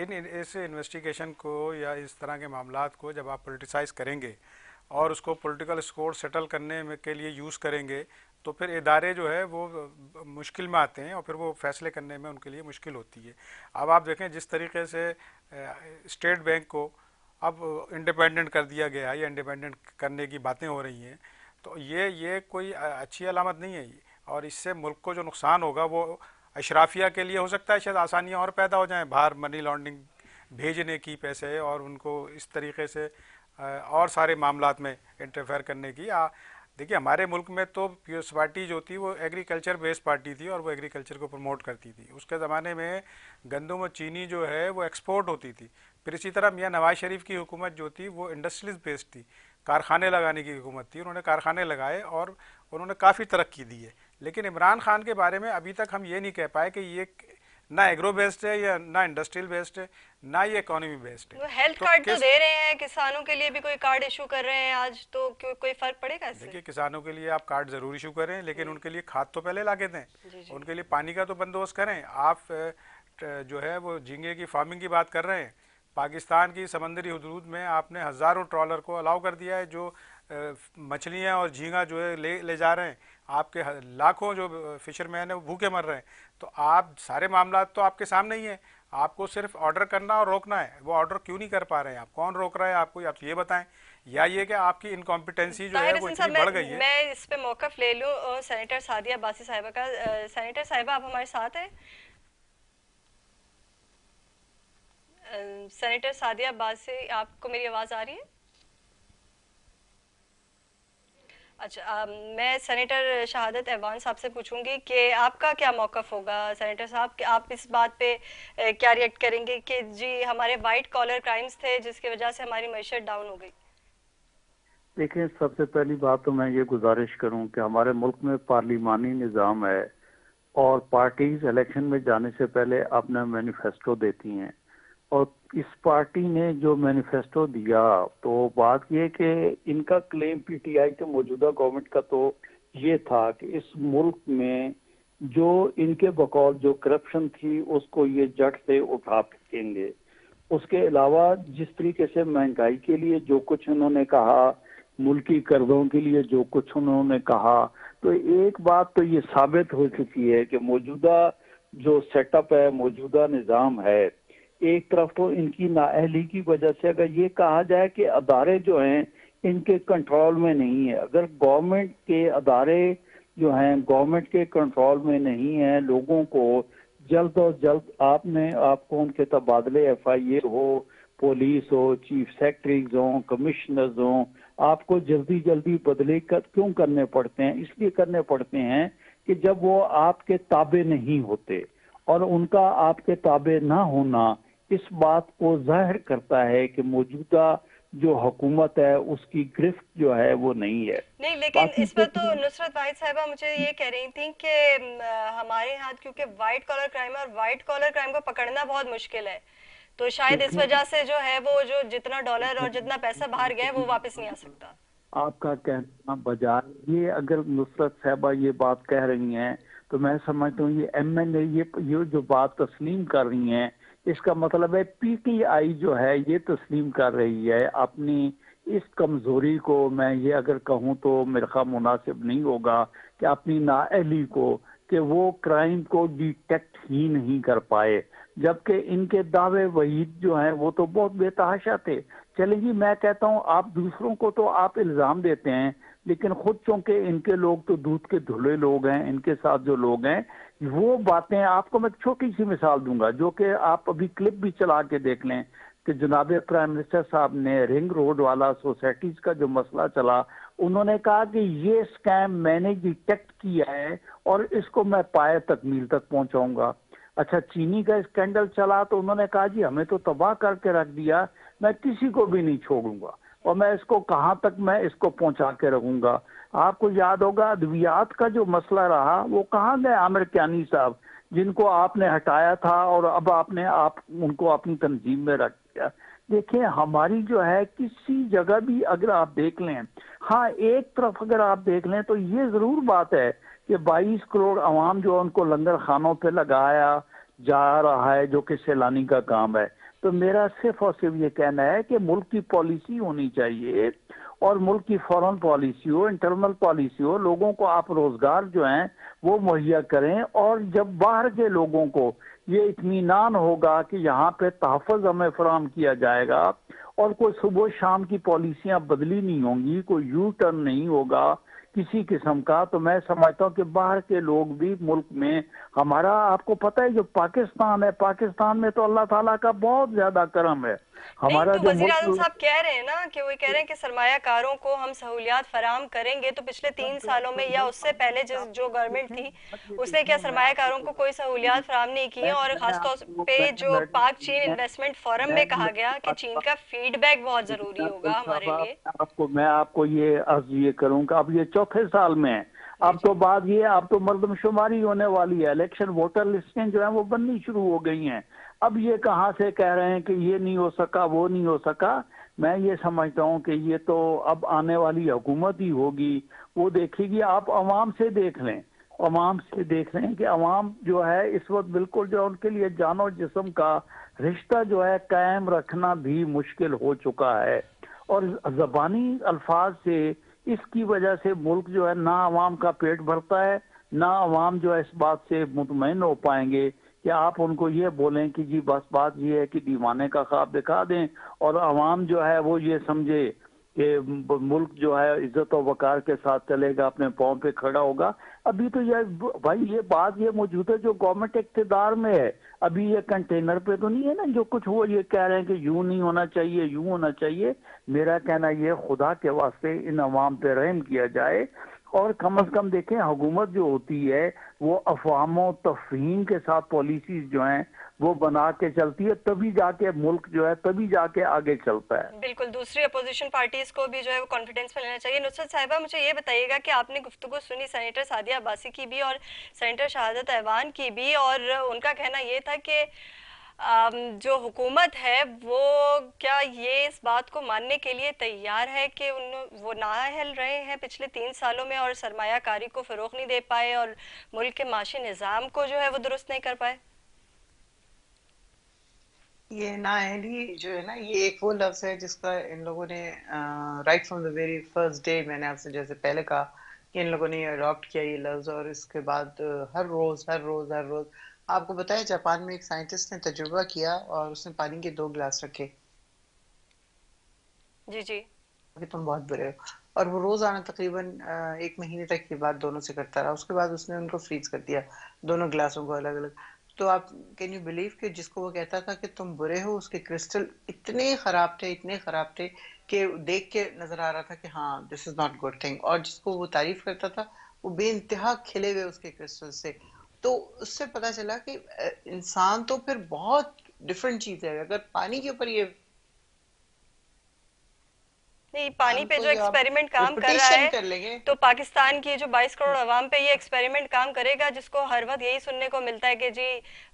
इस इन्वेस्टिगेशन को या इस तरह के मामलात को जब आप पॉलिटिसाइज करेंगे और उसको पॉलिटिकल स्कोर सेटल करने में के लिए यूज़ करेंगे तो फिर इदारे जो है वो मुश्किल में आते हैं और फिर वो फैसले करने में उनके लिए मुश्किल होती है। अब आप देखें जिस तरीके से स्टेट बैंक को अब इंडिपेंडेंट कर दिया गया है या इंडिपेंडेंट करने की बातें हो रही हैं, तो ये कोई अच्छी अलामत नहीं है। और इससे मुल्क को जो नुकसान होगा वो अशराफिया के लिए हो सकता है, शायद आसानियाँ और पैदा हो जाएं बाहर मनी लॉन्ड्रिंग भेजने की पैसे और उनको इस तरीके से और सारे मामलात में इंटरफेयर करने की। देखिए, हमारे मुल्क में तो पीपल्स पार्टी जो थी वो एग्रीकल्चर बेस्ड पार्टी थी और वो एग्रीकल्चर को प्रमोट करती थी। उसके ज़माने में गंदम और चीनी जो है वो एक्सपोर्ट होती थी। फिर इसी तरह मियाँ नवाज शरीफ की हुकूमत जो थी वो इंडस्ट्रीज बेस्ड थी, कारखाने लगाने की हुकूमत थी। उन्होंने कारखाने लगाए और उन्होंने काफ़ी तरक्की दी है। लेकिन इमरान खान के बारे में अभी तक हम ये नहीं कह पाए कि ये ना एग्रो बेस्ड है या ना इंडस्ट्रियल बेस्ड है, ना ये इकोनॉमी बेस्ड है। वो हेल्थ कार्ड तो दे रहे हैं, किसानों के लिए भी कोई कार्ड इशू कर रहे हैं आज, तो कोई फर्क पड़ेगा इससे? देखिए, किसानों के लिए आप कार्ड जरूर इशू करें, लेकिन उनके लिए खाद तो पहले ला के दें, उनके लिए पानी का तो बंदोबस्त करें। आप जो है वो झींगे की फार्मिंग की बात कर रहे हैं, पाकिस्तान की समंदरी हदूद में आपने हज़ारों ट्रॉलर को अलाउ कर दिया है जो मछलियाँ और झींगा जो है ले जा रहे हैं। आपके लाखों जो फिशरमैन है वो भूखे मर रहे हैं। तो आप सारे मामला तो आपके सामने ही है, आपको सिर्फ ऑर्डर करना और रोकना है। वो ऑर्डर क्यों नहीं कर पा रहे हैं आप? कौन रोक रहा है आपको? आप ये बताएं, या ये कि आपकी इनकॉम्पिटेंसी जो है वो इतनी बढ़ गई है? मैं इस पे मौक़िफ़ ले लूं सेनेटर सादिया अब्बासी साहिबा का। सेनेटर साहिबा, आप हमारे साथ हैं? सेनेटर सादिया अब्बासी, आपको मेरी आवाज़ आ रही है? अच्छा, मैं सेनेटर शहादत ऐवान साहब से पूछूंगी कि आपका क्या मौक़िफ़ होगा सेनेटर साहब, कि आप इस बात पे क्या रिएक्ट करेंगे कि जी हमारे वाइट कॉलर क्राइम्स थे जिसकी वजह से हमारी मईशत डाउन हो गई? देखिए, सबसे पहली बात तो मैं ये गुजारिश करूं कि हमारे मुल्क में पार्लिमानी निज़ाम है और पार्टीज इलेक्शन में जाने से पहले अपना मैनिफेस्टो देती हैं, और इस पार्टी ने जो मैनिफेस्टो दिया तो बात ये कि इनका क्लेम पीटीआई के मौजूदा गवर्नमेंट का तो ये था कि इस मुल्क में जो इनके बकौल जो करप्शन थी उसको ये जट से उठा फेंकेंगे। उसके अलावा जिस तरीके से महंगाई के लिए जो कुछ उन्होंने कहा, मुल्की कर्जों के लिए जो कुछ उन्होंने कहा, तो एक बात तो ये साबित हो चुकी है कि मौजूदा जो सेटअप है, मौजूदा निज़ाम है, एक तरफ तो इनकी नाअहली की वजह से अगर ये कहा जाए कि अदारे जो हैं इनके कंट्रोल में नहीं है, अगर गवर्नमेंट के अदारे जो हैं गवर्नमेंट के कंट्रोल में नहीं है, लोगों को जल्द और जल्द आपको उनके तबादले FIA हो, पुलिस हो, चीफ सेक्रेटरीज हो, कमिश्नर्स हो, आपको जल्दी जल्दी बदले क्यों करने पड़ते हैं? इसलिए करने पड़ते हैं कि जब वो आपके ताबे नहीं होते, और उनका आपके ताबे ना होना इस बात को जाहिर करता है कि मौजूदा जो हुकूमत है उसकी गिरफ्त जो है वो नहीं है। नहीं, लेकिन इस पर तो नुसरत वाहिद साहिबा मुझे ये कह रही थी कि हमारे यहाँ क्योंकि वाइट कॉलर क्राइम और वाइट कॉलर क्राइम को पकड़ना बहुत मुश्किल है, तो शायद इस वजह से जो है वो जो जितना डॉलर और जितना पैसा बाहर गया है वो वापस नहीं आ सकता। आपका कहना बजाय ये, अगर नुसरत साहिबा ये बात कह रही हैं तो मैं समझता हूँ ये MNA ये जो बात तस्लीम कर रही हैं, इसका मतलब है PTI जो है ये तस्लीम कर रही है अपनी इस कमजोरी को। मैं ये अगर कहूँ तो मेरे ख्याल मुनासिब नहीं होगा कि अपनी नाअहली को कि वो क्राइम को डिटेक्ट ही नहीं कर पाए, जबकि इनके दावे वहीद जो हैं वो तो बहुत बेतहाशा थे। चलिए जी, मैं कहता हूँ आप दूसरों को तो आप इल्जाम देते हैं, लेकिन खुद चूंकि इनके लोग तो दूध के धुले लोग हैं, इनके साथ जो लोग हैं वो बातें, आपको मैं छोटी सी मिसाल दूंगा जो कि आप अभी क्लिप भी चला के देख लें कि जनाब प्राइम मिनिस्टर साहब ने रिंग रोड वाला सोसाइटीज का जो मसला चला, उन्होंने कहा कि ये स्कैम मैंने डिटेक्ट किया है और इसको मैं पाए तकमील तक पहुंचाऊंगा। अच्छा, चीनी का स्कैंडल चला तो उन्होंने कहा जी हमें तो तबाह करके रख दिया, मैं किसी को भी नहीं छोड़ूंगा और मैं इसको कहां तक मैं इसको पहुंचा के रखूंगा। आपको याद होगा अद्वियात का जो मसला रहा, वो कहां गए आमिर कियानी साहब, जिनको आपने हटाया था और अब आपने उनको अपनी तंजीम में रख दिया। देखिए, हमारी जो है किसी जगह भी अगर आप देख लें, हाँ एक तरफ अगर आप देख लें तो ये जरूर बात है कि 22 करोड़ अवाम जो उनको लंगर खानों पे लगाया जा रहा है, जो कि सैलानी का काम है। तो मेरा सिर्फ और सिर्फ ये कहना है कि मुल्क की पॉलिसी होनी चाहिए और मुल्क की फॉरेन पॉलिसी हो, इंटरनल पॉलिसी हो, लोगों को आप रोजगार जो है वो मुहैया करें। और जब बाहर के लोगों को ये इत्मीनान होगा कि यहाँ पे तहफ़्फ़ुज़ हमें फराहम किया जाएगा और कोई सुबह शाम की पॉलिसियां बदली नहीं होंगी, कोई यू टर्न नहीं होगा किसी किस्म का, तो मैं समझता हूँ कि बाहर के लोग भी मुल्क में हमारा, आपको पता है जो पाकिस्तान है, पाकिस्तान में तो अल्लाह ताला का बहुत ज्यादा करम है। नहीं, हमारा तो जो वजीर आजम मुल्क, साहब कह रहे हैं ना कि वो कह रहे हैं कि सरमायाकारों को हम सहूलियात फराहम करेंगे, तो पिछले 3 सालों में या उससे पहले जो गवर्नमेंट थी उसने क्या सरमायाकारों को कोई सहूलियात फराहम नहीं की हैं? और खासतौर पे जो पाक चीन इन्वेस्टमेंट फोरम में कहा गया कि चीन का फीडबैक बहुत जरूरी होगा हमारे लिए। मैं आपको ये अर्ज ये करूंगा, अब ये चौथे साल में है, अब तो बात ये, अब तो मर्दमशुमारी होने वाली है, इलेक्शन वोटर लिस्टें जो है वो बननी शुरू हो गई हैं। अब ये कहाँ से कह रहे हैं कि ये नहीं हो सका, वो नहीं हो सका। मैं ये समझता हूँ कि ये तो अब आने वाली हुकूमत ही होगी, वो देखेगी। आप अवाम से देख लें, अवाम से देख रहे हैं कि अवाम जो है इस वक्त बिल्कुल जो उनके लिए जानो जिस्म का रिश्ता जो है कायम रखना भी मुश्किल हो चुका है। और ज़बानी अल्फाज से इसकी वजह से मुल्क जो है ना अवाम का पेट भरता है, ना अवाम जो है इस बात से मुतमईन हो पाएंगे कि आप उनको ये बोलें कि जी बस बात ये है कि दीवाने का ख्वाब दिखा दें और अवाम जो है वो ये समझे कि मुल्क जो है इज्जत और वकार के साथ चलेगा, अपने पाँव पे खड़ा होगा। अभी तो ये भाई ये बात ये मौजूद है जो गवर्नमेंट इक़्तिदार में है, अभी ये कंटेनर पे तो नहीं है ना जो कुछ वो ये कह रहे हैं कि यूं नहीं होना चाहिए, यूं होना चाहिए। मेरा कहना ये, खुदा के वास्ते इन अवाम पे रहम किया जाए और कम से कम देखें हुकूमत जो होती है वो अफवाहों तफहीम के साथ पॉलिसीज जो हैं वो बना के चलती है, तभी जाके मुल्क जो है तभी जाके आगे चलता है। बिल्कुल, दूसरी अपोजिशन पार्टीज को भी जो है वो कॉन्फिडेंस में लेना चाहिए। नुसरत साहिबा, मुझे ये बताइएगा कि आपने गुफ्तगू सुनी सेनेटर सादिया अब्बासी की भी और सेनेटर शहादत ऐवान की भी, और उनका कहना ये था कि जो हुकूमत है वो क्या ये इस बात को मानने के लिए तैयार है कि वो नाअहल रहे हैं पिछले 3 सालों में और सरमायाकारी को फ़रोग़ नहीं दे पाए और मुल्क के माशी निज़ाम को जो है वो दुरुस्त नहीं कर पाए? ये नाअहली जो है ना, ये एक वो लफ्ज है जिसका इन लोगों ने right from the very first day, मैंने आपसे जैसे पहले कहा कि इन लोगों ने अडॉप्ट किया ये लफ्ज, और इसके बाद हर रोज आपको बताया जापान में एक साइंटिस्ट ने तजुर्बा किया और उसने पानी के 2 गिलास रखे जी जी कि तुम बहुत बुरे हो, और वो रोजाना तकरीबन 1 महीने तक ये बात दोनों से करता रहा। उसके बाद उसने उनको फ्रीज कर दिया, दोनों गिलासों को अलग अलग। तो आप कैन यू बिलीव कि जिसको वो कहता था कि तुम बुरे हो, उसके क्रिस्टल इतने खराब थे कि देख के नजर आ रहा था कि हाँ this is not good thing, और जिसको वो तारीफ करता था वो बेइंतहा खिले हुए उसके क्रिस्टल से। तो उससे पता चला कि इंसान तो फिर बहुत डिफरेंट चीज है। अगर पानी के ऊपर ये नहीं, पानी पे जो एक्सपेरिमेंट काम कर रहा है, तो पाकिस्तान की जो 22 करोड़ अवाम पे ये एक्सपेरिमेंट काम करेगा, जिसको हर वक्त यही सुनने को मिलता है कि जी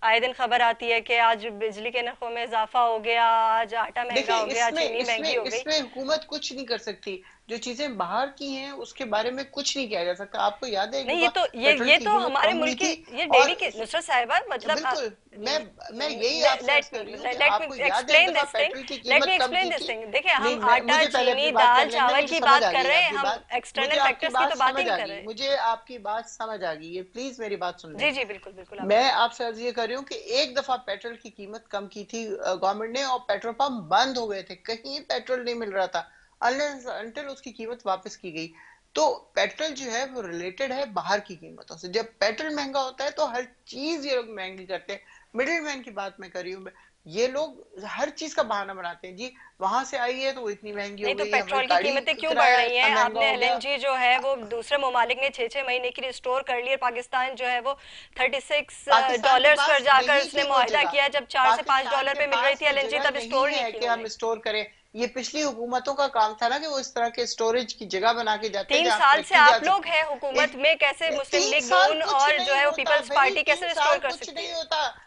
आए दिन खबर आती है कि आज बिजली के नरखों में इजाफा हो गया, आज आटा महंगा हो गया, चीनी महंगी हो गई। इसमें हुकूमत कुछ नहीं कर सकती। जो चीजें बाहर की हैं उसके बारे में कुछ नहीं किया जा सकता। आपको याद है एक नहीं, दफा पेट्रोल ये की तो कीमत हमारे कम हुई मुल्क की, थी ये और डेली की नुसरत साहिबा, मतलब बिल्कुल मैं यही आपसे अर्ज लेट कर रही हूँ कि लेट मी आपको याद है एक एक्सप्लेन दफा दिस थिंग, पेट्रोल की लेट मी कीमत कम एक्सप्लेन की दिस थी। थिंग। देखिए, नहीं हम आटा, मुझे पहले चीनी, अपनी बात दाल, कर लेने, चावल मुझे की समझ बात आ कर गई रहे हैं आपकी हम, बात, मुझे एक्सटर्नल आपकी फैक्टर्स की बात तो बात ही समझ नहीं आ कर गई, रहे। मुझे आपकी बात समझ आ गई है, प्लीज मेरी बात सुन लें। जी जी, बिल्कुल बिल्कुल, आप मैं बताएं। आपसे अर्ज ये कर रही हूँ कि एक दफा पेट्रोल की कीमत कम की थी गवर्नमेंट ने, और पेट्रोल पंप बंद हो गए थे, कहीं पेट्रोल नहीं मिल रहा था अनटिल उसकी कीमत वापस की गई। तो पेट्रोल जो है वो रिलेटेड है बाहर की कीमतों से। जब पेट्रोल महंगा होता है तो हर चीज ये लोग महंगी करते हैं। मिडिल मैन की बात मैं कर रही हूँ, ये लोग हर चीज का बहाना बनाते हैं जी, वहां से आई है तो वो इतनी महंगी हो नहीं तो गई, हमारी पेट्रोल की गाड़ी कीमतें का क्यों बढ़ किराया रही इतना हैं? महंगा आपने हो गया। एलएनजी जो है वो दूसरे ममालिक ने 6-6 महीने की स्टोर कर ली, और पाकिस्तान जो है वो 36 पाकिस्तान के डॉलर्स पर पास जाकर नहीं उसने थी वो मुआहिदा जगह, किया, जब 4 से 5 पाकिस्तान डॉलर के पे मिल रही पास थी वो एलएनजी, जगह तब नहीं स्टोर नहीं है की कि हम उन्होंने। स्टोर करें। ये पिछली हुकूमतों का काम था ना कि वो इस तरह के स्टोरेज की जगह बना के जाते हैं तीन जहाँ साल से रखी जा आप लोग सकती हैं है। हुकूमत में, कैसे मुस्लिम 3 लीग साल नून कुछ और जो नहीं है वो होता पीपल्स भाई, पार्टी 3 कैसे साल स्टोर कर कुछ सकती नहीं है? होता।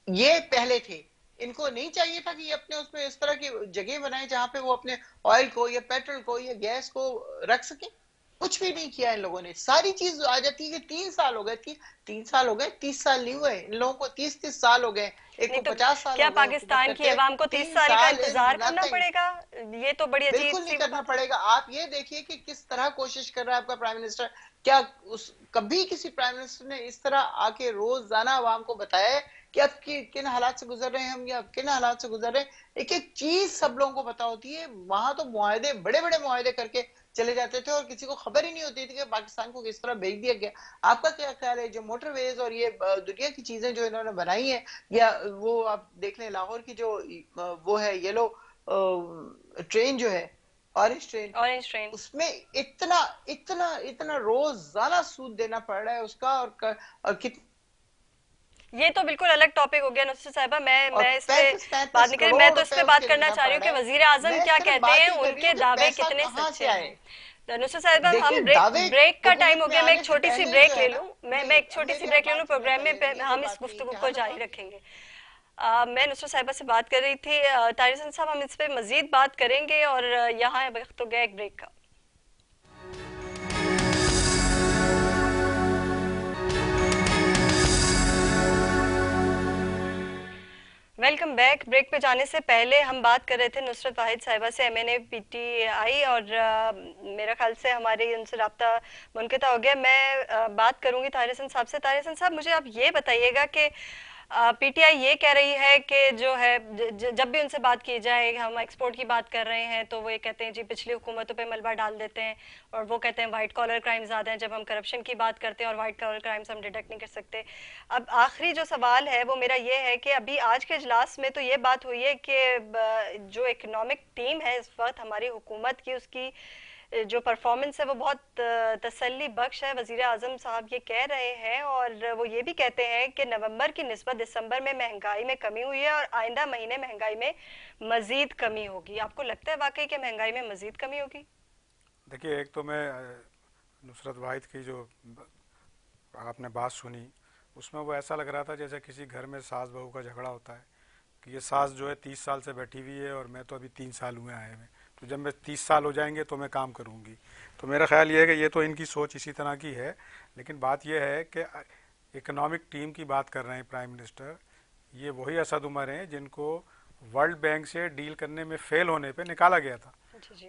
ये पहले थे, इनको नहीं चाहिए था कि ये अपने उसमें इस तरह की जगह बनाए जहां पे वो अपने ऑयल को या पेट्रोल को या गैस को रख सके। कुछ भी नहीं किया इन लोगों ने, सारी चीज आ जाती है कि 3 साल हो गए, 3 साल हो गए, 30 साल नहीं हुए इन लोगों को, 30 साल हो गए, एक नहीं को तो 50 साल क्या हो गए हुकूमत पाकिस्तान की करते। अवाम को 30 तीन साल का साल इज इंतजार करना नथिंग। पड़ेगा? ये तो बड़ी अजीब बिल्कुल नहीं सी वो करना बात है। पड़ेगा। आप ये देखिए कि किस तरह कोशिश कर रहा है आपका प्राइम मिनिस्टर। क्या उस कभी किसी प्राइम मिनिस्टर ने इस तरह आके रोजाना आवाम को बताया है कि अब किन हालात से गुजर रहे हैं हम, या किन हालात से गुजर रहे हैं? एक एक चीज सब लोगों को पता होती है। वहां तो मुआहदे, बड़े बड़े मुआहदे करके चले जाते थे और किसी को खबर ही नहीं होती थी कि पाकिस्तान को किस तरह भेज दिया गया। आपका क्या ख्याल है, जो मोटरवेज और ये दुनिया की चीजें जो इन्होंने बनाई है, या वो आप देख लें लाहौर की जो वो है येलो ट्रेन जो है, ऑरेंज ट्रेन, ऑरेंज ट्रेन। उसमें इतना इतना इतना रोजाना सूद देना पड़ रहा है उसका, और कित ये तो बिल्कुल अलग टॉपिक हो गया नुसरत साहिबा, और मैं इस पे 35-35 बात नहीं करी। मैं करोड़ तो इस रुपए पे बात उसके करना देना चाह रही पड़ हूँ कि रहा है। वजीर आजम मैं क्या सिर्फ कहते बात हैं, ही कर रही उनके हूँ कि दावे पैसा कितने कहाँ सच्चे से हैं। आए। तो नुसरत साहिबा, देखिए हम दावे ब्रेक का टाइम हुकूमत हो में गया, मैं आने एक से छोटी सी पहले ब्रेक जो ले है ना, लूँ, मैं नहीं एक छोटी सी मेरी आप ब्रेक ले लूँ, बात सुने प्रोग्राम में पहले, ये जो हम इस बात कही गुफ्तगू कि को हर जारी दफा रखेंगे। मैं नुसरत साहिबा से बात कर रही थी, तारिक हसन साहब हम इस पे मजीद बात करेंगे, और यहाँ वक्त हो गया एक ब्रेक का। Welcome back. ब्रेक पे जाने से पहले हम बात कर रहे थे नुसरत वाहिद साहिबा से, एमएनए पीटीआई, और मेरा ख्याल से हमारे उनसे रब्ता मुनक़ता हो गया। मैं बात करूंगी तारिक हसन साहब से। तारिक हसन साहब, मुझे आप ये बताइएगा कि पीटीआई ये कह रही है कि जो है जब भी उनसे बात की जाए, हम एक्सपोर्ट की बात कर रहे हैं, तो वो ये कहते हैं जी पिछली हुकूमतों पे मलबा डाल देते हैं, और वो कहते हैं वाइट कॉलर क्राइम ज़्यादा हैं। जब हम करप्शन की बात करते हैं और वाइट कॉलर क्राइम्स हम डिटेक्ट नहीं कर सकते। अब आखिरी जो सवाल है वो मेरा ये है कि अभी आज के इजलास में तो ये बात हुई है कि जो इकोनॉमिक टीम है इस वक्त हमारी हुकूमत की, उसकी जो परफॉर्मेंस है वो बहुत तसल्ली बख्श है। वज़ीर आज़म साहब ये कह रहे हैं, और वो ये भी कहते हैं कि नवंबर की निस्बत दिसंबर में महंगाई में कमी हुई है, और आइंदा महीने महंगाई में मज़ीद कमी होगी। आपको लगता है वाकई कि महंगाई में मज़ीद कमी होगी? देखिए, एक तो मैं नुसरत वाहिद की जो आपने बात सुनी, उसमें वो ऐसा लग रहा था जैसे किसी घर में सास बहू का झगड़ा होता है कि ये सास जो है 30 साल से बैठी हुई है और मैं तो अभी 3 साल हुए आए हुए, तो जब मैं 30 साल हो जाएंगे तो मैं काम करूंगी। तो मेरा ख्याल ये है कि ये तो इनकी सोच इसी तरह की है। लेकिन बात यह है कि इकोनॉमिक टीम की बात कर रहे हैं प्राइम मिनिस्टर, ये वही असद उमर हैं जिनको वर्ल्ड बैंक से डील करने में फेल होने पे निकाला गया था,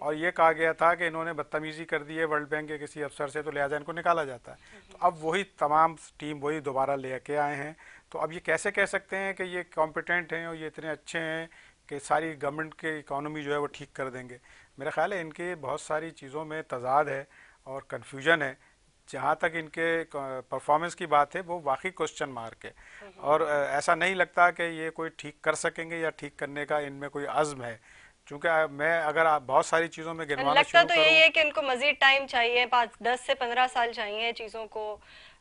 और ये कहा गया था कि इन्होंने बदतमीजी कर दी है वर्ल्ड बैंक के किसी अफसर से, तो लिहाजा इनको निकाला जाता है। तो अब वही तमाम टीम वही दोबारा लेके आए हैं। तो अब ये कैसे कह सकते हैं कि ये कॉम्पिटेंट हैं और ये इतने अच्छे हैं कि सारी गवर्नमेंट की इकॉनमी जो है वो ठीक कर देंगे? मेरा ख्याल है इनके बहुत सारी चीज़ों में तजाद है और कन्फ्यूजन है। जहाँ तक इनके परफॉर्मेंस की बात है वो वाकई क्वेश्चन मार्क है, और ऐसा नहीं लगता कि ये कोई ठीक कर सकेंगे या ठीक करने का इनमें कोई अज़्म है। क्योंकि मैं अगर आप बहुत सारी चीज़ों में गिनवाना लगता शुरू तो करूं, यही है कि इनको मजीद टाइम चाहिए, 10 से 15 साल चाहिए चीज़ों को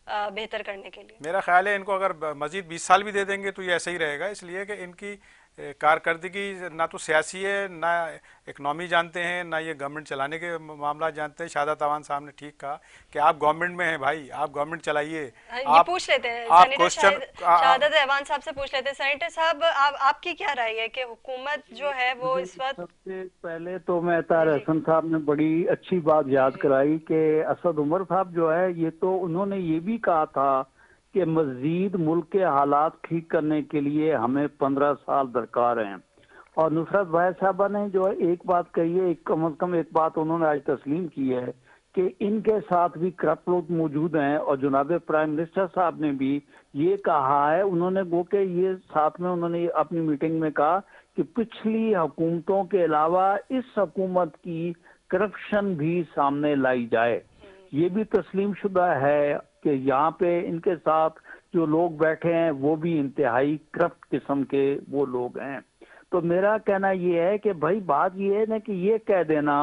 बेहतर करने के लिए। मेरा ख्याल है इनको अगर मजीद 20 साल भी दे देंगे तो ये ऐसे ही रहेगा, इसलिए कि इनकी कारकर्दगी ना तो सियासी है, ना इकनॉमी जानते हैं, ना ये गवर्नमेंट चलाने के मामला जानते हैं। शाहादत अवान साहब ने ठीक कहा कि आप गवर्नमेंट में हैं भाई, आप गवर्नमेंट चलाइए। ये आप पूछ लेते हैं आप सेनेटर क्वेश्चन शहादत अहवान साहब से पूछ लेते हैं। सेनेटर साहब, आपकी क्या राय है कि हुकूमत जो है वो इस वक्त। सबसे पहले तो मैं तार हसन साहब ने बड़ी अच्छी बात याद कराई कि असद उमर साहब जो है ये तो उन्होंने ये भी कहा था कि मजीद मुल्क के हालात ठीक करने के लिए हमें 15 साल दरकार हैं। और नुसरत भाई साहबा ने जो है एक बात कही है, एक कम से कम एक बात उन्होंने आज तस्लीम की है कि इनके साथ भी करप्ट लोग मौजूद हैं। और जनाब प्राइम मिनिस्टर साहब ने भी ये कहा है, उन्होंने वो के ये साथ में उन्होंने अपनी मीटिंग में कहा कि पिछली हुकूमतों के अलावा इस हुकूमत की करप्शन भी सामने लाई जाए। ये भी तस्लीम शुदा है कि यहाँ पे इनके साथ जो लोग बैठे हैं वो भी इंतहाई करप्ट किस्म के वो लोग हैं। तो मेरा कहना ये है कि भाई बात ये है ना कि ये कह देना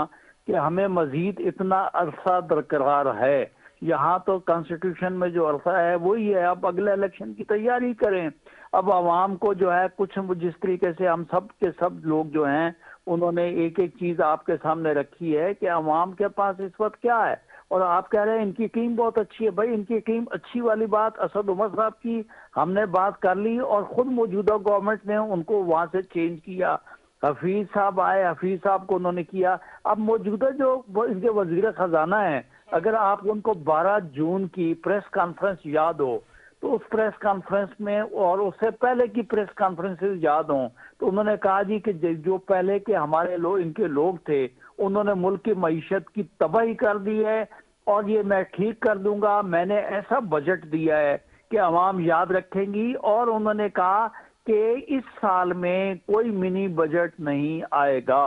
कि हमें मजीद इतना अरसा दरकरार है, यहाँ तो कॉन्स्टिट्यूशन में जो अरसा है वही है। अब अगले इलेक्शन की तैयारी करें। अब आवाम को जो है कुछ जिस तरीके से हम सब के सब लोग जो हैं उन्होंने एक एक चीज आपके सामने रखी है कि आवाम के पास इस वक्त क्या है। और आप कह रहे हैं इनकी टीम बहुत अच्छी है, भाई इनकी टीम अच्छी वाली बात असद उमर साहब की हमने बात कर ली और खुद मौजूदा गवर्नमेंट ने उनको वहां से चेंज किया। हफीज साहब आए, हफीज साहब को उन्होंने किया। अब मौजूदा जो इनके वजीर खजाना है, अगर आप उनको 12 जून की प्रेस कॉन्फ्रेंस याद हो तो उस प्रेस कॉन्फ्रेंस में और उससे पहले की प्रेस कॉन्फ्रेंसेस याद हो तो उन्होंने कहा जी कि जो पहले के हमारे लोग इनके लोग थे उन्होंने मुल्क की मईशत की तबाही कर दी है और ये मैं ठीक कर दूंगा। मैंने ऐसा बजट दिया है कि आवाम याद रखेंगी। और उन्होंने कहा कि इस साल में कोई मिनी बजट नहीं आएगा।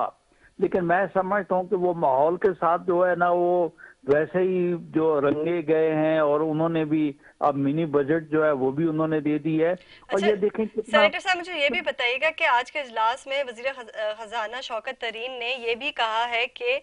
लेकिन मैं समझता हूँ कि वो माहौल के साथ जो है ना वो वैसे ही जो रंगे गए हैं और उन्होंने भी अब मिनी बजट जो है वो भी उन्होंने दे दी है। और अच्छा, ये देखें कितना। सेनेटर साहब मुझे ये भी बताइएगा कि आज के इजलास में वजीर खजाना शौकत तरीन ने ये भी कहा है कि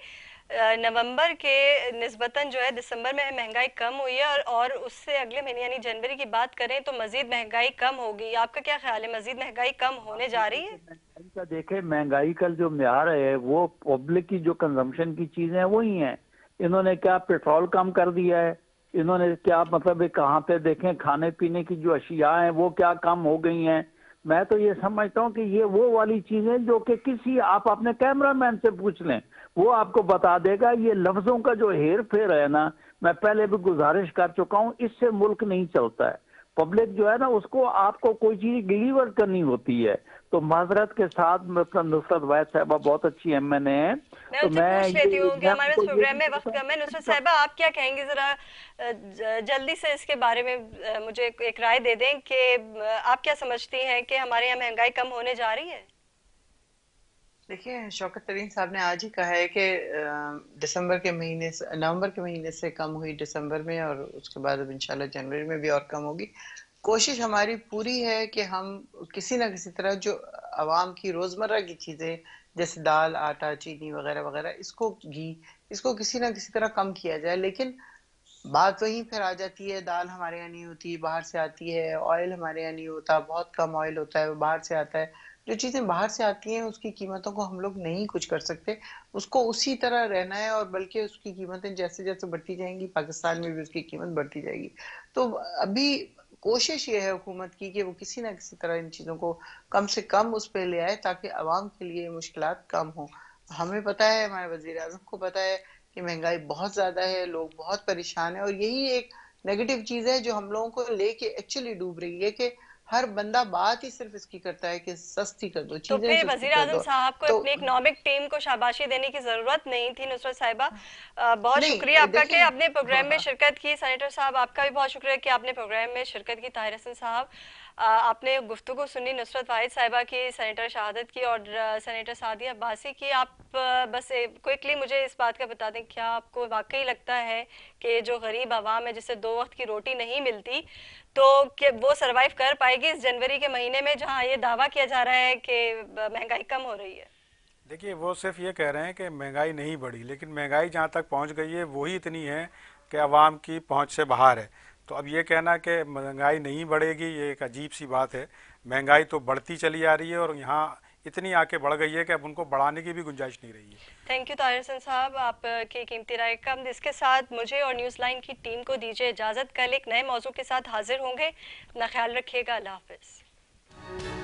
नवंबर के निस्बतन जो है दिसंबर में महंगाई कम हुई है और उससे अगले महीने यानी जनवरी की बात करें तो मजीद महंगाई कम होगी। आपका क्या ख्याल है, मजीद महंगाई कम होने जा रही है? महंगाई का देखें, महंगाई का जो म्यार है वो पब्लिक की जो कंजम्पशन की चीजें हैं वही हैं। इन्होंने क्या पेट्रोल कम कर दिया है, इन्होंने क्या मतलब कहाँ पे देखें खाने पीने की जो अशिया हैं वो क्या कम हो गई हैं। मैं तो ये समझता हूँ कि ये वो वाली चीजें जो कि किसी आप अपने कैमरामैन से पूछ लें वो आपको बता देगा। ये लफ्जों का जो हेर फेर है ना, मैं पहले भी गुजारिश कर चुका हूँ, इससे मुल्क नहीं चलता है। पब्लिक जो है ना उसको आपको कोई चीज डिलीवर करनी होती है। तो माजरत के साथ मतलब नुसरत वैद साहबा बहुत अच्छी एमएनए है। तो मैं पूछ लेती हूँ कि हमारे आपको प्रोग्राम में वक्त कम है। नुसरत साहिबा, आप क्या कहेंगे, जरा जल्दी से इसके बारे में मुझे एक राय दे दें कि आप क्या समझती हैं कि हमारे यहाँ महंगाई कम होने जा रही है? देखिए, शौकत तरीन साहब ने आज ही कहा है कि दिसंबर के महीने से नवंबर के महीने से कम हुई दिसंबर में और उसके बाद अब इंशाल्लाह जनवरी में भी और कम होगी। कोशिश हमारी पूरी है कि हम किसी ना किसी तरह जो आवाम की रोजमर्रा की चीजें जैसे दाल, आटा, चीनी वगैरह वगैरह, इसको घी, इसको किसी ना किसी तरह कम किया जाए। लेकिन बात वहीं फिर आ जाती है, दाल हमारे यहाँ नहीं होती, बाहर से आती है। ऑयल हमारे यहाँ नहीं होता, बहुत कम ऑयल होता है, वो बाहर से आता है। जो चीजें बाहर से आती हैं उसकी कीमतों को हम लोग नहीं कुछ कर सकते, उसको उसी तरह रहना है। और बल्कि उसकी कीमतें जैसे जैसे बढ़ती जाएंगी पाकिस्तान में भी उसकी कीमत बढ़ती जाएगी। तो अभी कोशिश ये है हुकूमत की कि वो किसी ना किसी तरह इन चीजों को कम से कम उस पर ले आए ताकि आवाम के लिए मुश्किलात कम हो। हमें पता है, हमारे वजीर आजम को पता है कि महंगाई बहुत ज्यादा है, लोग बहुत परेशान है। और यही एक नेगेटिव चीज है जो हम लोगों को लेके एक्चुअली डूब रही है कि हर बंदा बात ही सिर्फ इसकी करता है कि सस्ती कर दो तो चीजें, फिर सस्ती वजीर कर आजम दो। साहब को तो अपनी इकोनॉमिक टीम को शाबाशी देने की जरूरत नहीं थी। नुसरत साहिबा, बहुत शुक्रिया नहीं, आपका कि देखिए, आपने प्रोग्राम हाँ में हाँ, शिरकत की। सेनेटर साहब, आपका भी बहुत शुक्रिया कि आपने प्रोग्राम में शिरकत की। ताहिर हसन साहब, आपने गुफ्तगू सुनी नुसरत वाहिद साहिबा की, सेनेटर शहादत की और सेनेटर सादिया अब्बासी की। आप बस क्विकली मुझे इस बात का बता दें, क्या आपको वाकई लगता है कि जो गरीब आवाम है जिसे 2 वक्त की रोटी नहीं मिलती तो कि वो सरवाइव कर पाएगी इस जनवरी के महीने में जहां ये दावा किया जा रहा है कि महंगाई कम हो रही है? देखिए, वो सिर्फ ये कह रहे हैं कि महंगाई नहीं बढ़ी, लेकिन महंगाई जहाँ तक पहुँच गई है वही इतनी है कि आवाम की पहुँच से बाहर है। तो अब ये कहना कि महंगाई नहीं बढ़ेगी, ये एक अजीब सी बात है। महंगाई तो बढ़ती चली आ रही है और यहाँ इतनी आके बढ़ गई है कि अब उनको बढ़ाने की भी गुंजाइश नहीं रही है। थैंक यू ताहिर हसन साहब, आपकी कीमती राय का। इसके साथ मुझे और न्यूज़ लाइन की टीम को दीजिए इजाज़त। कल एक नए मौजू के साथ हाजिर होंगे। अपना ख्याल रखिएगा। अल्लाह हाफिज़।